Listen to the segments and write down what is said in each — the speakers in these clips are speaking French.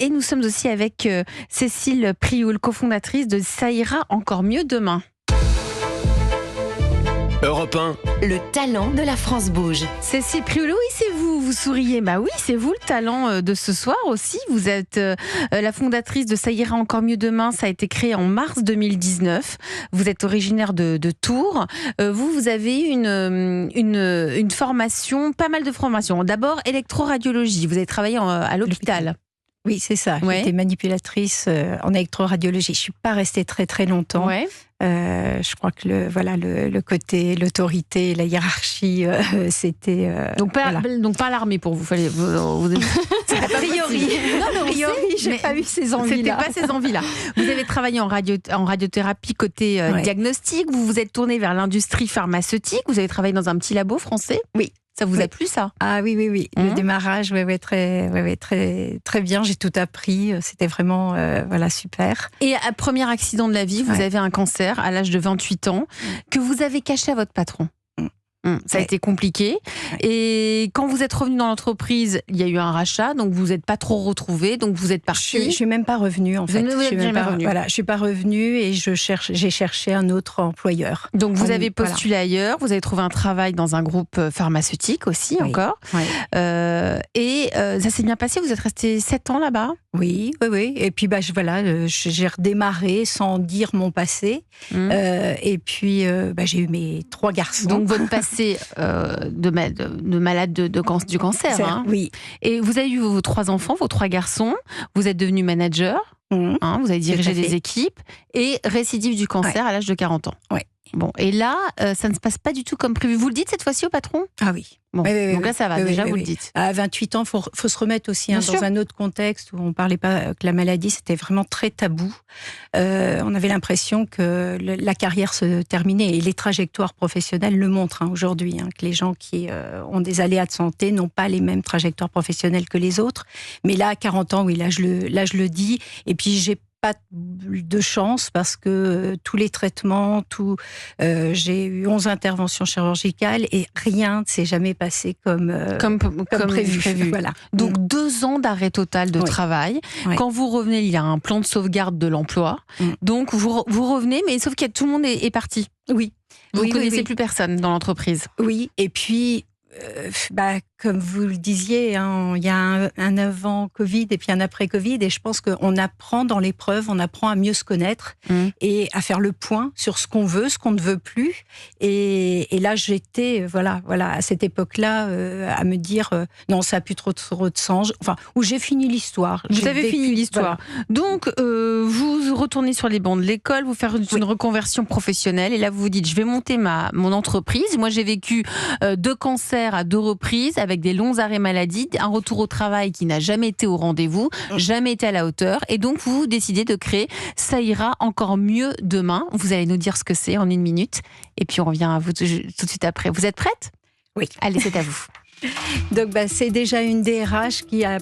Et nous sommes aussi avec Cécile Prioul, cofondatrice de Ça ira encore mieux demain. Europe 1. Le talent de la France bouge. Cécile Prioul, oui, c'est vous, vous souriez. Bah oui, c'est vous le talent de ce soir aussi. Vous êtes la fondatrice de Ça ira encore mieux demain. Ça a été créé en mars 2019. Vous êtes originaire de Tours. Vous avez une formation, pas mal de formations. D'abord, électroradiologie. Vous avez travaillé à l'hôpital. Oui, c'est ça. Ouais. J'étais manipulatrice en électroradiologie. Je suis pas restée très longtemps. Ouais. Je crois que le côté, l'autorité, la hiérarchie, c'était. Donc pas l'armée pour vous. A priori, j'ai pas eu ces envies-là. C'était pas ces envies-là. Vous avez travaillé en radiothérapie côté diagnostic. Vous vous êtes tourné vers l'industrie pharmaceutique. Vous avez travaillé dans un petit labo français. Oui. Ça vous a plu, ça ? Ah oui. Le démarrage, très bien. J'ai tout appris. C'était vraiment super. Et à premier accident de la vie, vous avez un cancer à l'âge de 28 ans que vous avez caché à votre patron. Ça a été compliqué. Ouais. Et quand vous êtes revenu dans l'entreprise, il y a eu un rachat, donc vous n'êtes pas trop retrouvé, donc vous êtes parti. Je suis même pas revenue en fait. Je suis pas revenue et j'ai cherché un autre employeur. Donc vous avez postulé ailleurs, vous avez trouvé un travail dans un groupe pharmaceutique aussi encore. Oui. Et ça s'est bien passé. Vous êtes resté 7 ans là-bas. Oui. Et puis j'ai redémarré sans dire mon passé. Et puis j'ai eu mes 3 garçons. Donc votre passé de malade du cancer. Hein. Oui. Et vous avez eu vos 3 enfants, vos 3 garçons. Vous êtes devenu manager. Vous avez dirigé des équipes. Et récidive du cancer à l'âge de 40 ans. Oui. Bon, et là, ça ne se passe pas du tout comme prévu. Vous le dites cette fois-ci au patron ? Ah oui. Bon, donc là, ça va, vous le dites. À 28 ans, faut se remettre aussi dans un autre contexte où on parlait pas que la maladie, c'était vraiment très tabou. On avait l'impression que la carrière se terminait et les trajectoires professionnelles le montrent aujourd'hui, que les gens qui ont des aléas de santé n'ont pas les mêmes trajectoires professionnelles que les autres. Mais là, à 40 ans, oui, là je le dis. Et puis j'ai pas de chance parce que tous les traitements, j'ai eu 11 interventions chirurgicales et rien ne s'est jamais passé comme prévu. Voilà. Donc 2 ans d'arrêt total de travail. Oui. Quand vous revenez, il y a un plan de sauvegarde de l'emploi. Donc vous revenez, mais sauf que tout le monde est parti. Oui. Vous ne connaissez plus personne dans l'entreprise. Oui, et puis comme vous le disiez, il y a un avant Covid et puis un après Covid, et je pense qu'on apprend dans l'épreuve, on apprend à mieux se connaître et à faire le point sur ce qu'on veut, ce qu'on ne veut plus. Et là, j'étais, à cette époque-là, à me dire non, ça n'a plus trop de sens. Enfin, où j'ai fini l'histoire. Vous avez fini l'histoire. Voilà. Donc, vous retournez sur les bancs de l'école, vous faites une reconversion professionnelle, et là, vous vous dites, je vais monter mon entreprise. Moi, j'ai vécu 2 cancers à 2 reprises, avec des longs arrêts maladie, un retour au travail qui n'a jamais été au rendez-vous, jamais été à la hauteur, et donc vous décidez de créer Ça ira encore mieux demain. Vous allez nous dire ce que c'est en 1 minute, et puis on revient à vous tout de suite après. Vous êtes prête ? Oui. Allez, c'est à vous. Donc c'est déjà une DRH qui a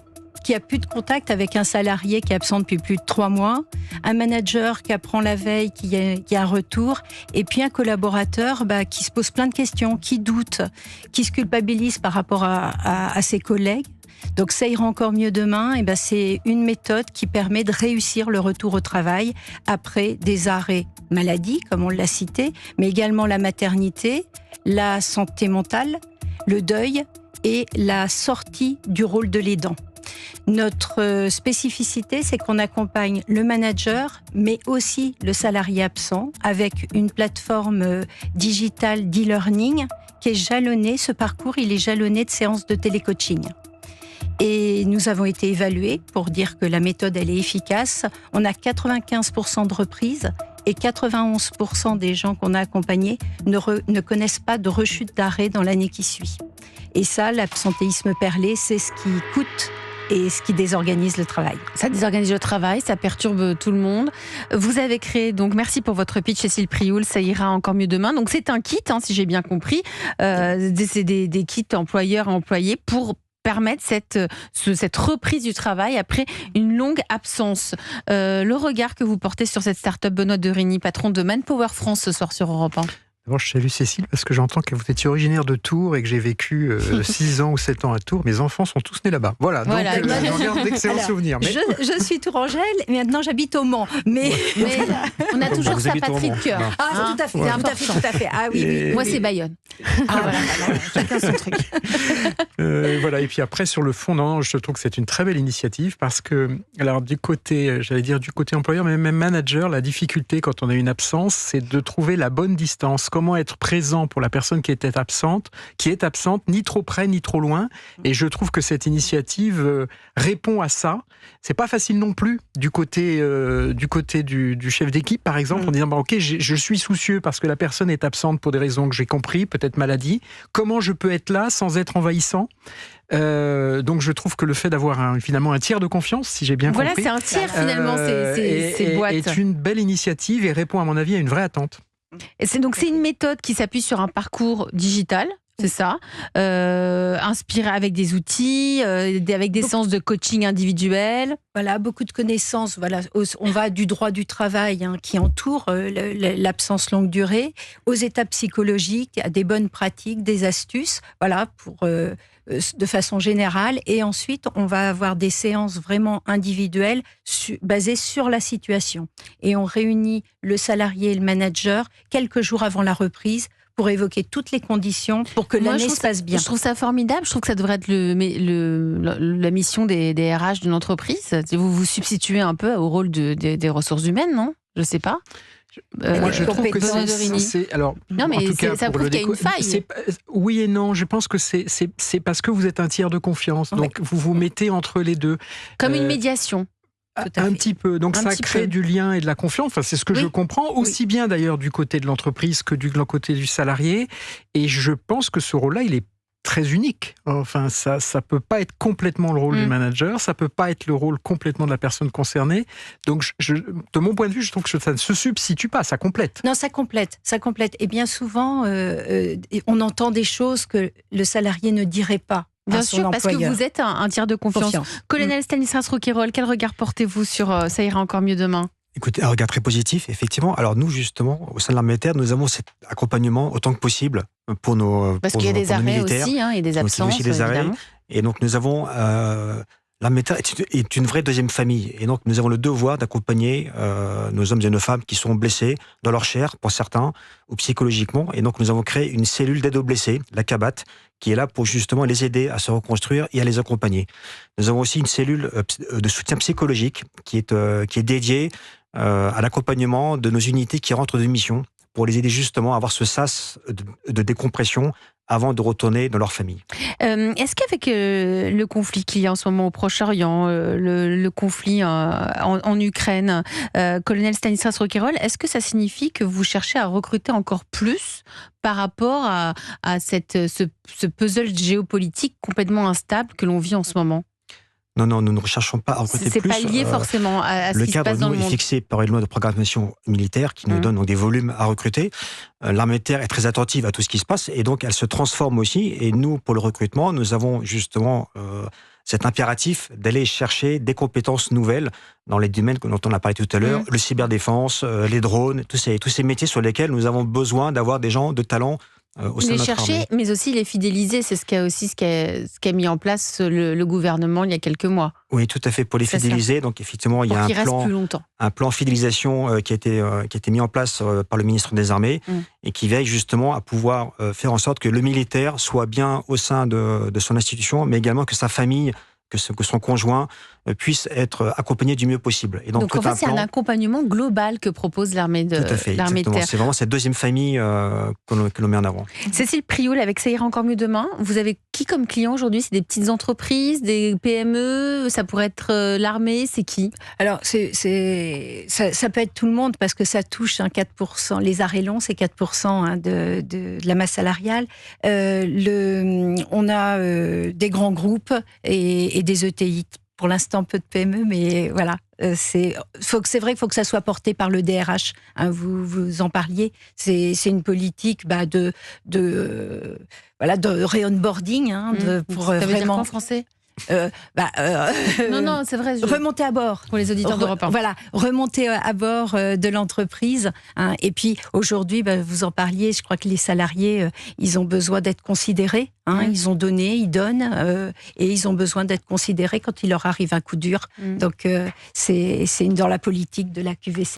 plus de contact avec un salarié qui est absent depuis plus de 3 mois, un manager qui apprend la veille, qui a un retour, et puis un collaborateur qui se pose plein de questions, qui doute, qui se culpabilise par rapport à ses collègues. Donc ça ira encore mieux demain, et c'est une méthode qui permet de réussir le retour au travail après des arrêts maladie, comme on l'a cité, mais également la maternité, la santé mentale, le deuil et la sortie du rôle de l'aidant. Notre spécificité, c'est qu'on accompagne le manager, mais aussi le salarié absent, avec une plateforme digitale d'e-learning qui est jalonnée. Ce parcours, il est jalonné de séances de télécoaching. Et nous avons été évalués pour dire que la méthode, elle est efficace. On a 95% de reprises et 91% des gens qu'on a accompagnés ne connaissent pas de rechute d'arrêt dans l'année qui suit. Et ça, l'absentéisme perlé, c'est ce qui coûte et ce qui désorganise le travail. Ça désorganise le travail, ça perturbe tout le monde. Vous avez créé, donc merci pour votre pitch, Cécile Prioul, Ça ira encore mieux demain. Donc c'est un kit, si j'ai bien compris, c'est des kits employeurs-employés pour permettre cette reprise du travail après une longue absence. Le regard que vous portez sur cette start-up, Benoît Derigny, patron de Manpower France ce soir sur Europe 1. D'abord, je salue Cécile parce que j'entends que vous étiez originaire de Tours et que j'ai vécu 6 ans ou 7 ans à Tours. Mes enfants sont tous nés là-bas. Voilà, donc j'en garde d'excellents souvenirs. Mais... Je suis tourangelle, mais maintenant j'habite au Mans. Mais on a toujours sa patrie de cœur. Ah, tout à fait, tout à fait. Ah oui. Moi, c'est Bayonne. Voilà, chacun son truc. Voilà, et puis après, sur le fond, non, je trouve que c'est une très belle initiative parce que, alors du côté, j'allais dire du côté employeur, mais même manager, la difficulté quand on a une absence, c'est de trouver la bonne distance. Comment être présent pour la personne qui est absente, ni trop près, ni trop loin. Et je trouve que cette initiative répond à ça. C'est pas facile non plus du côté du chef d'équipe, par exemple, en disant ok, je suis soucieux parce que la personne est absente pour des raisons que j'ai compris, peut-être maladie. Comment je peux être là sans être envahissant? Donc je trouve que le fait d'avoir finalement un tiers de confiance, si j'ai bien compris, c'est un tiers finalement, ces boîtes, est une belle initiative et répond à mon avis à une vraie attente. Et c'est une méthode qui s'appuie sur un parcours digital. C'est ça, inspiré avec des outils, avec des séances de coaching individuel. Voilà, beaucoup de connaissances. Voilà, on va du droit du travail qui entoure l'absence longue durée, aux étapes psychologiques, à des bonnes pratiques, des astuces. Voilà, de façon générale. Et ensuite, on va avoir des séances vraiment individuelles basées sur la situation. Et on réunit le salarié et le manager quelques jours avant la reprise pour évoquer toutes les conditions pour que l'année se passe bien. Je trouve ça formidable. Je trouve que ça devrait être la mission des RH d'une entreprise. Vous vous substituez un peu au rôle des ressources humaines, non? Je ne sais pas. Moi, je trouve que c'est... Alors, non, mais en tout cas, ça prouve qu'il y a une faille. Oui et non. Je pense que c'est parce que vous êtes un tiers de confiance. Donc, vous vous mettez entre les deux. Comme une médiation. Un petit peu. Donc ça crée du lien et de la confiance. Enfin, c'est ce que je comprends, aussi bien d'ailleurs du côté de l'entreprise que du côté du salarié. Et je pense que ce rôle-là, il est très unique. Enfin, ça peut pas être complètement le rôle du manager, ça peut pas être le rôle complètement de la personne concernée. Donc, de mon point de vue, je trouve que ça ne se substitue pas, ça complète. Non, ça complète. Et bien souvent, on entend des choses que le salarié ne dirait pas. Bien sûr, parce que vous êtes un tiers de confiance. Colonel Stanislas Roquayrol, quel regard portez-vous sur Ça ira encore mieux demain? Écoutez, un regard très positif, effectivement. Alors nous, justement, au sein de l'armée de terre, nous avons cet accompagnement autant que possible pour nos Parce qu'il y a des arrêts aussi, et des absences, aussi des arrêts. Et donc nous avons... l'armée de terre est une vraie deuxième famille. Et donc nous avons le devoir d'accompagner nos hommes et nos femmes qui sont blessés dans leur chair, pour certains, ou psychologiquement. Et donc nous avons créé une cellule d'aide aux blessés, la CABAT, qui est là pour justement les aider à se reconstruire et à les accompagner. Nous avons aussi une cellule de soutien psychologique qui est dédiée à l'accompagnement de nos unités qui rentrent de mission pour les aider justement à avoir ce sas de décompression avant de retourner dans leur famille. Est-ce qu'avec le conflit qu'il y a en ce moment au Proche-Orient, le conflit en Ukraine, colonel Stanislas Roquayrol, est-ce que ça signifie que vous cherchez à recruter encore plus par rapport à ce puzzle géopolitique complètement instable que l'on vit en ce moment? Non, nous ne recherchons pas à recruter plus. C'est pas lié forcément à ce qui se passe dans le monde. Le cadre, est fixé par une loi de programmation militaire qui nous donne donc des volumes à recruter. L'armée de terre est très attentive à tout ce qui se passe et donc elle se transforme aussi. Et nous, pour le recrutement, nous avons justement cet impératif d'aller chercher des compétences nouvelles dans les domaines dont on a parlé tout à l'heure, le cyberdéfense, les drones, tous ces métiers sur lesquels nous avons besoin d'avoir des gens de talent au sein de notre armée. Mais aussi les fidéliser, c'est ce qu'a mis en place le gouvernement il y a quelques mois. Oui, tout à fait, pour les fidéliser. Donc effectivement, il y a un plan fidélisation qui a été mis en place par le ministre des Armées et qui veille justement à pouvoir faire en sorte que le militaire soit bien au sein de son institution, mais également que sa famille, que son conjoint puisse être accompagné du mieux possible. Et donc en fait, c'est un accompagnement global que propose l'armée de terre. C'est vraiment cette deuxième famille que l'on met en avant. Cécile Prioul, avec Ça ira encore mieux demain, vous avez qui comme client aujourd'hui? C'est des petites entreprises, des PME, ça pourrait être l'armée, c'est qui? Alors, ça peut être tout le monde parce que ça touche 4%. Les arrêts longs, c'est 4% de la masse salariale. On a des grands groupes et des ETI. Pour l'instant, peu de PME, mais voilà. C'est vrai qu'il faut que ça soit porté par le DRH. Hein, vous en parliez. C'est une politique de re-onboarding. Pour ça veut vraiment... dire quoi en français? Non, c'est vrai. Remonter à bord. Pour les auditeurs d'Europe 1. Voilà, remonter à bord de l'entreprise. Hein. Et puis aujourd'hui, vous en parliez, je crois que les salariés, ils ont besoin d'être considérés. Hein. Ils ont donné, ils donnent, et ils ont besoin d'être considérés quand il leur arrive un coup dur. Donc c'est dans la politique de la QVC.